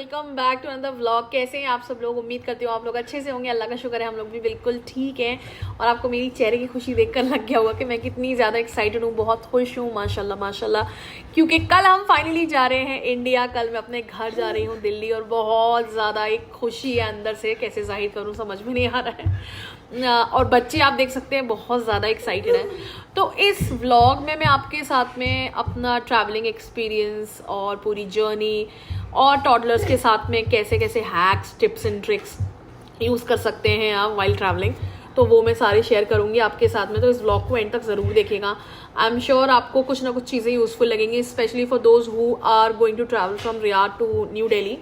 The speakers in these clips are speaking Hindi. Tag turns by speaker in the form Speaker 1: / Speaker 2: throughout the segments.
Speaker 1: Welcome back to another vlog. कैसे हैं आप सब लोग? उम्मीद करती हूँ आप लोग अच्छे से होंगे। अल्लाह का शुक्र है हम लोग भी बिल्कुल ठीक हैं। और आपको मेरी चेहरे की खुशी देखकर लग गया होगा कि मैं कितनी ज़्यादा एक्साइटेड हूँ, बहुत खुश हूँ माशाल्लाह माशाल्लाह, क्योंकि कल हम फाइनली जा रहे हैं इंडिया। कल मैं अपने घर जा रही हूँ दिल्ली, और बहुत ज़्यादा एक खुशी है अंदर से, कैसे जाहिर करूँ समझ में नहीं आ रहा है। और बच्चे आप देख सकते हैं बहुत ज़्यादा एक्साइटेड हैं। तो इस व्लॉग में मैं आपके साथ में अपना ट्रैवलिंग एक्सपीरियंस और पूरी जर्नी और टॉडलर्स के साथ में कैसे कैसे hacks, tips and tricks use कर सकते हैं आप वाइल ट्रैवलिंग, तो वो मैं सारे शेयर करूँगी आपके साथ में। तो इस व्लॉग को एंड तक ज़रूर देखिएगा। आई एम श्योर आपको कुछ ना कुछ चीज़ें यूज़फुल लगेंगी, specially for those who are going to travel from Riyadh to New Delhi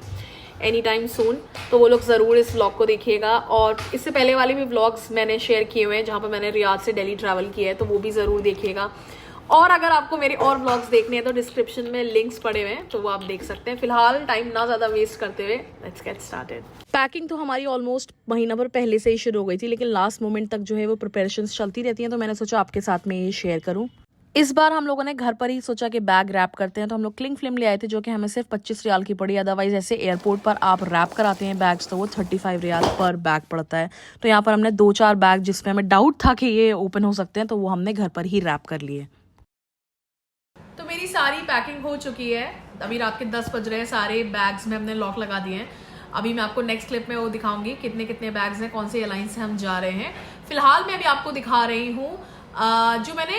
Speaker 1: any time soon. तो वो लोग ज़रूर इस व्लॉग को देखिएगा। और इससे पहले वाले भी व्लॉग्स मैंने शेयर किए हुए हैं जहाँ पर मैंने रियाद से दिल्ली ट्रैवल किया है, तो वो भी ज़रूर देखिएगा। और अगर आपको मेरे और व्लॉग्स देखने हैं तो डिस्क्रिप्शन में लिंक्स पड़े हुए हैं, तो वो आप देख सकते हैं। फिलहाल टाइम ना ज़्यादा वेस्ट करते हुए लेट्स गेट स्टार्टेड। पैकिंग तो हमारी ऑलमोस्ट महीना भर पहले से ही शुरू हो गई थी, लेकिन लास्ट मोमेंट तक जो है वो प्रिपरेशंस चलती रहती हैं, तो मैंने सोचा आपके साथ में ये शेयर करूँ। इस बार हम लोगों ने घर पर ही सोचा कि बैग रैप करते हैं, तो हम लोग क्लिंग फिल्म ले आए थे जो कि हमें सिर्फ 25 रियाल की पड़ी। अदरवाइज ऐसे एयरपोर्ट पर आप रैप कराते हैं बैग्स तो वो 35 रियाल पर बैग पड़ता है। तो यहाँ पर हमने 2-4 बैग जिसमें हमें डाउट था कि ये ओपन हो सकते हैं, तो वो हमने घर पर ही रैप कर लिए। तो मेरी सारी पैकिंग हो चुकी है। अभी रात के 10 बज रहे हैं। सारे बैग्स में हमने लॉक लगा दिए हैं। अभी मैं आपको नेक्स्ट क्लिप में वो दिखाऊंगी कितने कितने बैग्स हैं, कौन से एयरलाइन से हम जा रहे हैं। फिलहाल मैं अभी आपको दिखा रही हूँ जो मैंने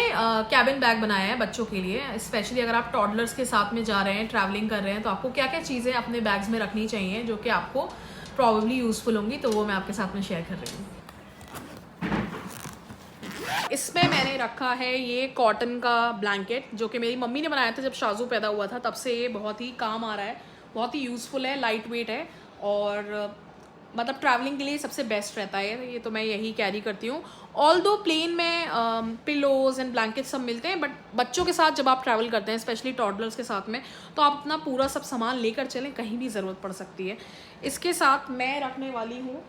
Speaker 1: कैबिन बैग बनाया है बच्चों के लिए। स्पेशली अगर आप टॉडलर्स के साथ में जा रहे हैं, ट्रैवलिंग कर रहे हैं, तो आपको क्या क्या चीज़ें अपने बैग्स में रखनी चाहिए जो कि आपको प्रॉबेबली यूज़फुल होंगी, तो वो मैं आपके साथ में शेयर कर रही हूँ। इसमें मैंने रखा है ये कॉटन का ब्लैंकेट जो कि मेरी मम्मी ने बनाया था जब शाजू पैदा हुआ था, तब से ये बहुत ही काम आ रहा है, बहुत ही यूज़फुल है, लाइट वेट है और मतलब ट्रैवलिंग के लिए सबसे बेस्ट रहता है ये। तो मैं यही कैरी करती हूँ। ऑल दो प्लेन में पिलोज एंड ब्लैंकेट सब मिलते हैं, बट बच्चों के साथ जब आप ट्रैवल करते हैं, स्पेशली टॉडलर्स के साथ में, तो आप अपना पूरा सब सामान लेकर चलें, कहीं भी ज़रूरत पड़ सकती है। इसके साथ मैं रखने वाली हूँ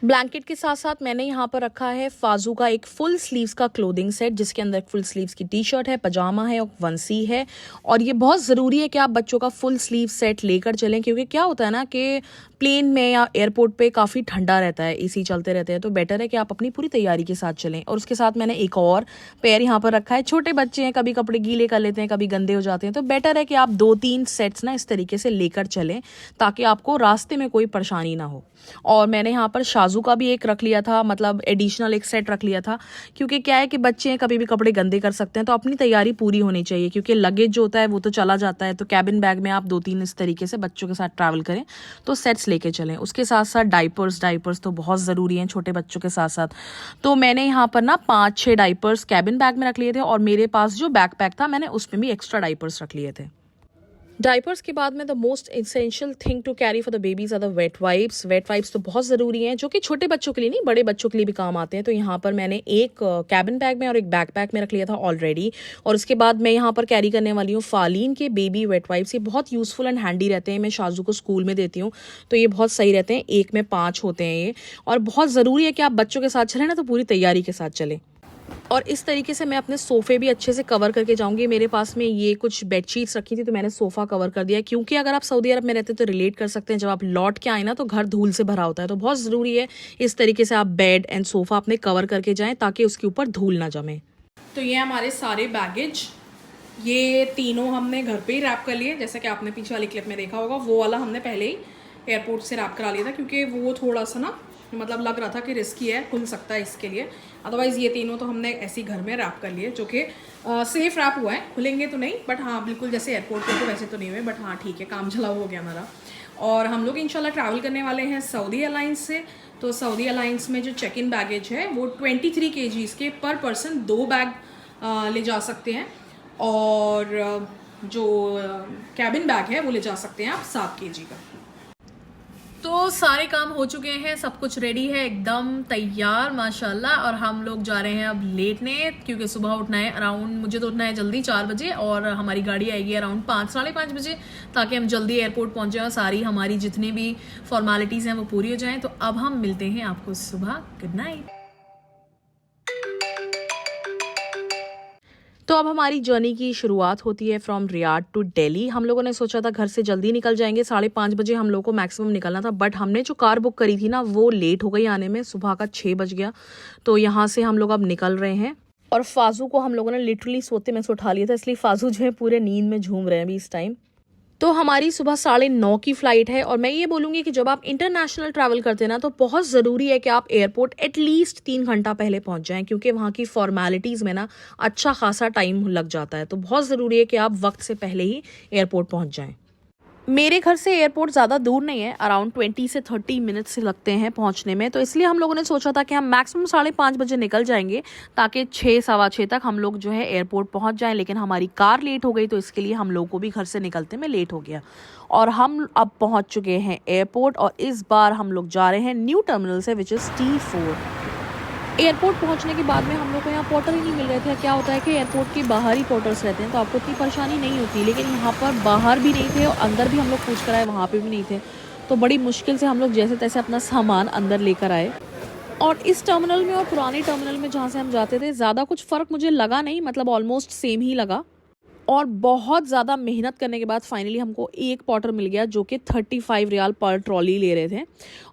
Speaker 1: ब्लैंकेट के साथ साथ मैंने यहाँ पर रखा है फाजू का एक फुल स्लीव्स का क्लोथिंग सेट, जिसके अंदर फुल स्लीव्स की टी शर्ट है, पजामा है और वंसी है। और ये बहुत ज़रूरी है कि आप बच्चों का फुल स्लीव सेट लेकर चलें, क्योंकि क्या होता है ना कि प्लेन में या एयरपोर्ट पे काफ़ी ठंडा रहता है, एसी चलते रहते हैं, तो बेटर है कि आप अपनी पूरी तैयारी के साथ चलें। और उसके साथ मैंने एक और पेयर यहाँ पर रखा है। छोटे बच्चे हैं, कभी कपड़े गीले कर लेते हैं, कभी गंदे हो जाते हैं, तो बेटर है कि आप 2-3 सेट्स ना इस तरीके से लेकर चलें ताकि आपको रास्ते में कोई परेशानी ना हो। और मैंने यहाँ पर शाजू का भी एक रख लिया था, मतलब एडिशनल एक सेट रख लिया था, क्योंकि क्या है कि बच्चे हैं, कभी भी कपड़े गंदे कर सकते हैं, तो अपनी तैयारी पूरी होनी चाहिए, क्योंकि लगेज जो होता है वो तो चला जाता है। तो कैबिन बैग में आप 2-3 इस तरीके से बच्चों के साथ ट्रैवल करें तो सेट्स लेके चलें। उसके साथ साथ डाइपर्स तो बहुत ज़रूरी हैं छोटे बच्चों के साथ साथ। तो मैंने यहाँ पर ना 5-6 डाइपर्स कैबिन बैग में रख लिए थे, और मेरे पास जो बैकपैक था मैंने उसमें भी एक्स्ट्रा डाइपर्स रख लिए थे। डाइपर्स के बाद में the most essential thing to carry for the babies are the wet wipes. Wet wipes तो बहुत ज़रूरी हैं, जो कि छोटे बच्चों के लिए नहीं, बड़े बच्चों के लिए भी काम आते हैं। तो यहाँ पर मैंने एक कैबिन बैग में और एक बैकपैक में रख लिया था ऑलरेडी। और उसके बाद मैं यहाँ पर कैरी करने वाली हूँ फालीन के बेबी वेट वाइप्स। ये बहुत यूज़फुल एंड हैंडी रहते हैं। मैं शाजू को स्कूल में देती हूँ, तो ये बहुत सही रहते हैं। एक में 5 होते हैं ये, और बहुत ज़रूरी है कि आप बच्चों के साथ चलें ना, तो पूरी तैयारी के साथ चलें। और इस तरीके से मैं अपने सोफ़े भी अच्छे से कवर करके जाऊंगी। मेरे पास में ये कुछ बेडशीट्स रखी थी, तो मैंने सोफ़ा कवर कर दिया, क्योंकि अगर आप सऊदी अरब में रहते हैं तो रिलेट कर सकते हैं, जब आप लौट के आए ना तो घर धूल से भरा होता है, तो बहुत ज़रूरी है इस तरीके से आप बेड एंड सोफ़ा अपने कवर करके जाएँ ताकि उसके ऊपर धूल ना जमे। तो ये हमारे सारे बैगेज, ये तीनों हमने घर पर ही रैप कर लिए, जैसा कि आपने पीछे वाली क्लिप में देखा होगा। वो वाला हमने पहले ही एयरपोर्ट से रैप करा लिया था, क्योंकि वो थोड़ा सा ना मतलब लग रहा था कि रिस्की है, खुल सकता है इसके लिए। अदरवाइज़ ये तीनों तो हमने ऐसे ही घर में रैप कर लिए, जो कि सेफ रैप हुआ है, खुलेंगे तो नहीं, बट हाँ बिल्कुल जैसे एयरपोर्ट पे तो वैसे तो नहीं हुए, बट हाँ ठीक है, काम चलाओ हो गया हमारा। और हम लोग इंशाल्लाह ट्रैवल करने वाले हैं सऊदी एयरलाइंस से। तो सऊदी एयरलाइंस में जो चेक इन बैगेज है वो 23 kgs के पर पर्सन 2 बैग ले जा सकते हैं, और जो कैबिन बैग है वो ले जा सकते हैं आप 7 kg का। तो सारे काम हो चुके हैं, सब कुछ रेडी है, एकदम तैयार माशाल्लाह। और हम लोग जा रहे हैं अब लेटने, क्योंकि सुबह उठना है अराउंड, मुझे तो उठना है जल्दी 4 बजे, और हमारी गाड़ी आएगी अराउंड 5-5:30 बजे, ताकि हम जल्दी एयरपोर्ट पहुंच जाएं और सारी हमारी जितनी भी फॉर्मेलिटीज़ हैं वो पूरी हो जाएं। तो अब हम मिलते हैं आपको सुबह। Good night. तो अब हमारी जर्नी की शुरुआत होती है फ्रॉम रियाद टू दिल्ली। हम लोगों ने सोचा था घर से जल्दी निकल जाएंगे, 5:30 बजे हम लोग को मैक्सिमम निकलना था, बट हमने जो कार बुक करी थी ना वो लेट हो गई आने में, सुबह का 6 बज गया। तो यहाँ से हम लोग अब निकल रहे हैं और फाजू को हम लोगों ने लिटरली सोते में से उठा लिया था, इसलिए फाजू जो है पूरे नींद में झूम रहे हैं अभी इस टाइम। तो हमारी सुबह 9:30 की फ़्लाइट है और मैं ये बोलूँगी कि जब आप इंटरनेशनल ट्रैवल करते हैं ना तो बहुत ज़रूरी है कि आप एयरपोर्ट एटलीस्ट 3 घंटा पहले पहुँच जाएं, क्योंकि वहाँ की फॉर्मेलिटीज़ में ना अच्छा खासा टाइम लग जाता है। तो बहुत ज़रूरी है कि आप वक्त से पहले ही एयरपोर्ट पहुँच जाएँ। मेरे घर से एयरपोर्ट ज़्यादा दूर नहीं है, अराउंड 20 से 30 मिनट्स से लगते हैं पहुंचने में। तो इसलिए हम लोगों ने सोचा था कि हम मैक्सिमम 5:30 बजे निकल जाएंगे ताकि 6 सवा 6 तक हम लोग जो है एयरपोर्ट पहुंच जाएं। लेकिन हमारी कार लेट हो गई तो इसके लिए हम लोग को भी घर से निकलते में लेट हो गया और हम अब पहुँच चुके हैं एयरपोर्ट। और इस बार हम लोग जा रहे हैं न्यू टर्मिनल से, विच इज़ T4। एयरपोर्ट पहुंचने के बाद में हम लोग को यहाँ पोर्टर ही नहीं मिल रहे थे। क्या होता है कि एयरपोर्ट के बाहर ही पोर्टर्स रहते हैं तो आपको इतनी परेशानी नहीं होती, लेकिन यहाँ पर बाहर भी नहीं थे और अंदर भी हम लोग पूछ कर आए, वहाँ पे भी नहीं थे। तो बड़ी मुश्किल से हम लोग जैसे तैसे अपना सामान अंदर लेकर आए। और इस टर्मिनल में और पुराने टर्मिनल में जहाँ से हम जाते थे ज़्यादा कुछ फ़र्क मुझे लगा नहीं, मतलब ऑलमोस्ट सेम ही लगा। और बहुत ज़्यादा मेहनत करने के बाद फाइनली हमको एक पोर्टर मिल गया जो कि 35 रियाल पर ट्रॉली ले रहे थे।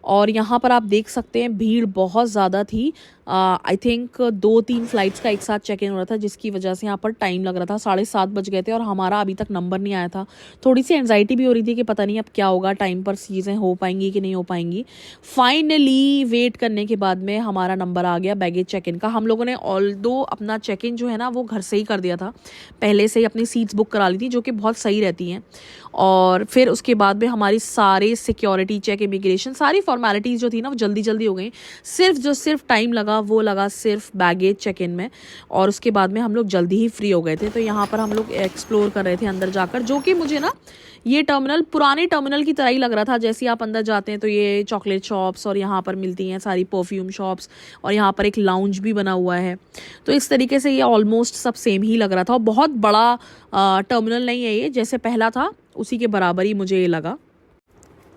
Speaker 1: और यहाँ पर आप देख सकते हैं भीड़ बहुत ज़्यादा थी। आई थिंक 2-3 फ़्लाइट्स का एक साथ चेक इन हो रहा था, जिसकी वजह से यहाँ पर टाइम लग रहा था। 7:30 बज गए थे और हमारा अभी तक नंबर नहीं आया था। थोड़ी सी एंजाइटी भी हो रही थी कि पता नहीं अब क्या होगा, टाइम पर चीज़ें हो पाएंगी कि नहीं हो पाएंगी। फाइनली वेट करने के बाद में हमारा नंबर आ गया बैगेज चेक इन का। हम लोगों ने ऑल्दो अपना चेक इन जो है ना वो घर से ही कर दिया था, पहले से ही अपनी सीट्स बुक करा ली थी, जो कि बहुत सही रहती हैं। और फिर उसके बाद में हमारी सारे सिक्योरिटी चेक, इमिग्रेशन, सारी फॉर्मेलिटीज़ जो थी ना वो जल्दी जल्दी हो गई। सिर्फ टाइम लगा वो लगा सिर्फ बैगेज चेक इन में, और उसके बाद में हम लोग जल्दी ही फ्री हो गए थे। तो यहाँ पर हम लोग एक्सप्लोर कर रहे थे अंदर जाकर, जो कि मुझे ना ये टर्मिनल पुराने टर्मिनल की तरह ही लग रहा था। जैसे आप अंदर जाते हैं तो ये चॉकलेट शॉप्स और यहाँ पर मिलती हैं सारी परफ्यूम शॉप्स, और यहाँ पर एक लाउंज भी बना हुआ है। तो इस तरीके से ये ऑलमोस्ट सब सेम ही लग रहा था। और बहुत बड़ा टर्मिनल नहीं है ये, जैसे पहला था उसी के बराबर ही मुझे ये लगा।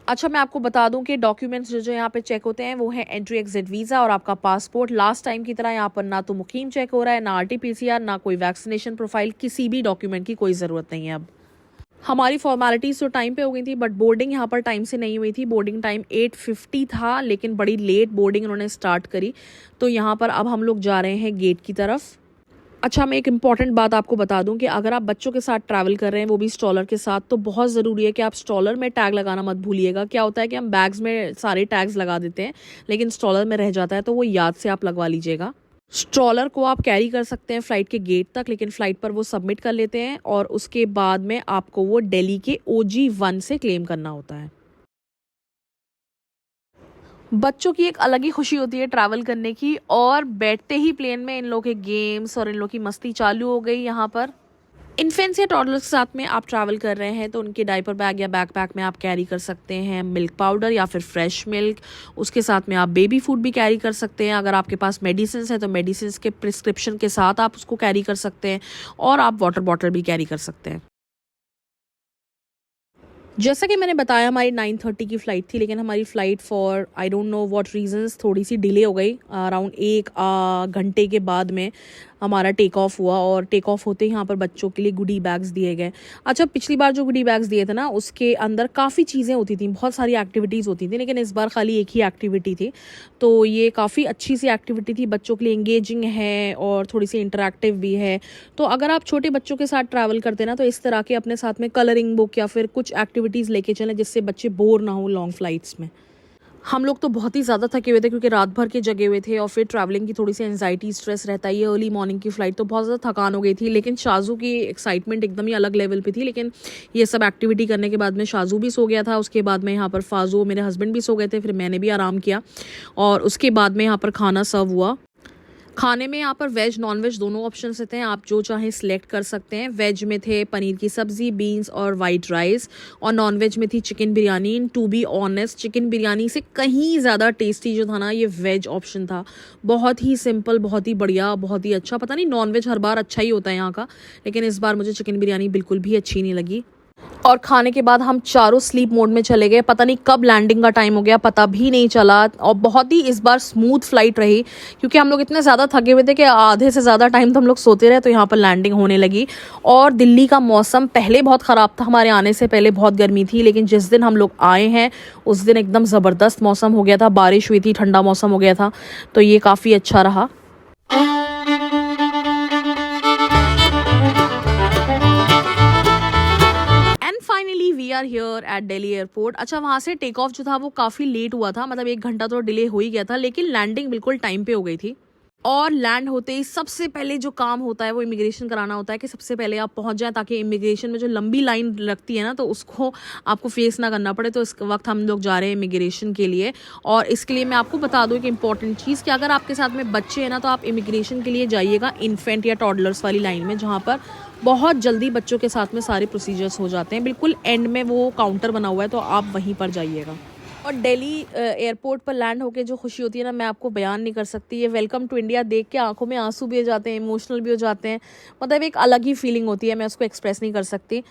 Speaker 1: अच्छा, मैं आपको बता दूं कि डॉक्यूमेंट्स जो यहाँ पे चेक होते हैं वो है एंट्री एग्जिट वीज़ा और आपका पासपोर्ट। लास्ट टाइम की तरह यहाँ पर ना तो मुकीम चेक हो रहा है, ना RT-PCR, ना कोई वैक्सीनेशन प्रोफाइल, किसी भी डॉक्यूमेंट की कोई ज़रूरत नहीं है। अब हमारी फॉर्मेलिटीज़ तो टाइम पे हो गई थी, बट बोर्डिंग यहाँ पर टाइम से नहीं हुई थी। बोर्डिंग टाइम 8:50 था, लेकिन बड़ी लेट बोर्डिंग उन्होंने स्टार्ट करी। तो यहाँ पर अब हम लोग जा रहे हैं गेट की तरफ। अच्छा, मैं एक इम्पॉर्टेंट बात आपको बता दूं कि अगर आप बच्चों के साथ ट्रैवल कर रहे हैं, वो भी स्ट्रॉलर के साथ, तो बहुत ज़रूरी है कि आप स्ट्रॉलर में टैग लगाना मत भूलिएगा। क्या होता है कि हम बैग्स में सारे टैग्स लगा देते हैं, लेकिन स्ट्रॉलर में रह जाता है, तो वो याद से आप लगवा लीजिएगा। स्ट्रॉलर को आप कैरी कर सकते हैं फ़्लाइट के गेट तक, लेकिन फ़्लाइट पर वो सबमिट कर लेते हैं और उसके बाद में आपको वो दिल्ली के OG1 से क्लेम करना होता है। बच्चों की एक अलग ही खुशी होती है ट्रैवल करने की, और बैठते ही प्लेन में इन लोग के गेम्स और इन लोग की मस्ती चालू हो गई। यहाँ पर इन्फेंट्स या टॉडलर्स के साथ में आप ट्रैवल कर रहे हैं तो उनके डायपर बैग या बैकपैक में आप कैरी कर सकते हैं मिल्क पाउडर या फिर फ्रेश मिल्क। उसके साथ में आप बेबी फूड भी कैरी कर सकते हैं। अगर आपके पास मेडिसिन है तो मेडिसिन के प्रिस्क्रिप्शन के साथ आप उसको कैरी कर सकते हैं, और आप वाटर बॉटल भी कैरी कर सकते हैं। जैसा कि मैंने बताया हमारी 9:30 की फ़्लाइट थी, लेकिन हमारी flight for I don't know what reasons थोड़ी सी डिले हो गई। अराउंड 1 घंटे के बाद में हमारा टेक ऑफ हुआ, और टेक ऑफ होते ही यहाँ पर बच्चों के लिए गुडी बैग्स दिए गए। अच्छा, पिछली बार जो गुडी बैग्स दिए थे ना उसके अंदर काफ़ी चीज़ें होती थी, बहुत सारी एक्टिविटीज़ होती थी, लेकिन इस बार खाली एक ही एक्टिविटी थी। तो ये काफ़ी अच्छी सी एक्टिविटी थी, बच्चों के लिए इंगेजिंग है और थोड़ी सी इंटरेक्टिव भी है। तो अगर आप छोटे बच्चों के साथ ट्रैवल करते हैं ना तो इस तरह के अपने साथ में कलरिंग बुक या फिर कुछ एक्टिविटीज़ लेके चलें, जिससे बच्चे बोर ना हो लॉन्ग फ्लाइट्स में। हम लोग तो बहुत ही ज़्यादा थके हुए थे क्योंकि रात भर के जगे हुए थे, और फिर ट्रैवलिंग की थोड़ी सी एंजाइटी स्ट्रेस रहता ही है। अर्ली मॉर्निंग की फ़्लाइट तो बहुत ज़्यादा थकान हो गई थी, लेकिन शाजू की एक्साइटमेंट एकदम ही अलग लेवल पे थी। लेकिन ये सब एक्टिविटी करने के बाद में शाजू भी सो गया था। उसके बाद में यहाँ पर फाजू मेरे हस्बैंड भी सो गए थे, फिर मैंने भी आराम किया, और उसके बाद में यहाँ पर खाना सर्व हुआ। खाने में यहाँ पर वेज नॉन वेज दोनों ऑप्शन रहते हैं, आप जो चाहें सिलेक्ट कर सकते हैं। वेज में थे पनीर की सब्ज़ी, बीन्स और वाइट राइस, और नॉन वेज में थी chicken biryani. To be honest, chicken biryani से कहीं ज़्यादा टेस्टी जो था ना ये वेज ऑप्शन था। बहुत ही सिंपल, बहुत ही बढ़िया, बहुत ही अच्छा। पता नहीं नॉन वेज हर बार अच्छा ही होता है यहाँ का, लेकिन इस बार मुझे चिकन बिरयानी बिल्कुल भी अच्छी नहीं लगी। और खाने के बाद हम चारों स्लीप मोड में चले गए। पता नहीं कब लैंडिंग का टाइम हो गया, पता भी नहीं चला। और बहुत ही इस बार स्मूथ फ्लाइट रही, क्योंकि हम लोग इतने ज़्यादा थके हुए थे कि आधे से ज़्यादा टाइम तो हम लोग सोते रहे, तो यहाँ पर लैंडिंग होने लगी। और दिल्ली का मौसम पहले बहुत ख़राब था, हमारे आने से पहले बहुत गर्मी थी, लेकिन जिस दिन हम लोग आए हैं उस दिन एकदम ज़बरदस्त मौसम हो गया था, बारिश हुई थी, ठंडा मौसम हो गया था, तो ये काफ़ी अच्छा रहा। Finally we are here at Delhi airport. अच्छा, वहाँ से टेक ऑफ जो था वो काफ़ी लेट हुआ था, मतलब 1 घंटा तो डिले हो ही गया था, लेकिन लैंडिंग बिल्कुल टाइम पे हो गई थी। और लैंड होते ही सबसे पहले जो काम होता है वो इमिग्रेशन कराना होता है, कि सबसे पहले आप पहुंच जाएं, ताकि इमिग्रेशन में जो लंबी लाइन लगती है ना, तो उसको आपको फेस ना करना पड़े। तो इस वक्त हम लोग जा रहे हैं इमिग्रेशन के लिए। और इसके लिए मैं आपको बता दूं कि इंपॉर्टेंट चीज़, कि अगर आपके साथ में बच्चे हैं ना, तो आप इमिग्रेशन के लिए जाइएगा इन्फेंट या टॉडलर्स वाली लाइन में, जहाँ पर बहुत जल्दी बच्चों के साथ में सारे प्रोसीजर्स हो जाते हैं। बिल्कुल एंड में वो काउंटर बना हुआ है, तो आप वहीं पर जाइएगा। और दिल्ली एयरपोर्ट पर लैंड होके जो खुशी होती है ना, मैं आपको बयान नहीं कर सकती। ये वेलकम टू इंडिया देख के आंखों में आंसू भी आ जाते हैं, इमोशनल भी हो जाते हैं, मतलब एक अलग ही फीलिंग होती है, मैं उसको एक्सप्रेस नहीं कर सकती।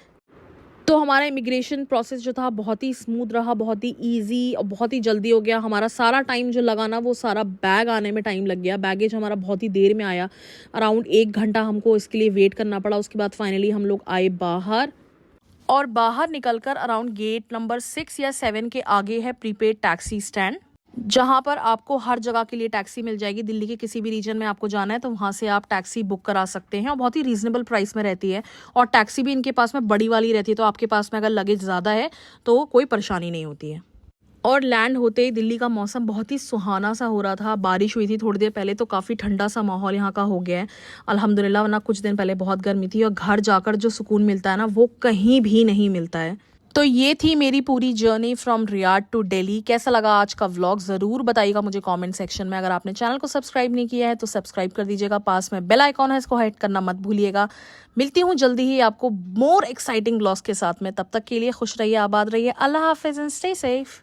Speaker 1: तो हमारा इमिग्रेशन प्रोसेस जो था बहुत ही स्मूथ रहा, बहुत ही इजी और बहुत ही जल्दी हो गया। हमारा सारा टाइम जो लगा ना, वो सारा बैग आने में टाइम लग गया। बैगेज हमारा बहुत ही देर में आया, अराउंड 1 घंटा हमको इसके लिए वेट करना पड़ा। उसके बाद फाइनली हम लोग आए बाहर, और बाहर निकलकर अराउंड गेट नंबर 6 या 7 के आगे है प्रीपेड टैक्सी स्टैंड, जहाँ पर आपको हर जगह के लिए टैक्सी मिल जाएगी। दिल्ली के किसी भी रीजन में आपको जाना है तो वहाँ से आप टैक्सी बुक करा सकते हैं, और बहुत ही रीजनेबल प्राइस में रहती है। और टैक्सी भी इनके पास में बड़ी वाली रहती है, तो आपके पास में अगर लगेज ज़्यादा है तो कोई परेशानी नहीं होती है। और लैंड होते ही दिल्ली का मौसम बहुत ही सुहाना सा हो रहा था। बारिश हुई थी थोड़ी देर पहले, तो काफ़ी ठंडा सा माहौल यहाँ का हो गया है अल्हम्दुलिल्लाह, वरना कुछ दिन पहले बहुत गर्मी थी। और घर जाकर जो सुकून मिलता है ना, वो कहीं भी नहीं मिलता है। तो ये थी मेरी पूरी journey from Riyadh to Delhi. कैसा लगा आज का व्लॉग ज़रूर बताइएगा मुझे कमेंट सेक्शन में। अगर आपने चैनल को सब्सक्राइब नहीं किया है तो सब्सक्राइब कर दीजिएगा, पास में बेल आइकॉन है, इसको हिट करना मत भूलिएगा। मिलती हूँ जल्दी ही आपको मोर एक्साइटिंग व्लॉग्स के साथ में। तब तक के लिए खुश रहिए, आबाद रहिए, अल्लाह हाफिज़ एंड स्टे सेफ।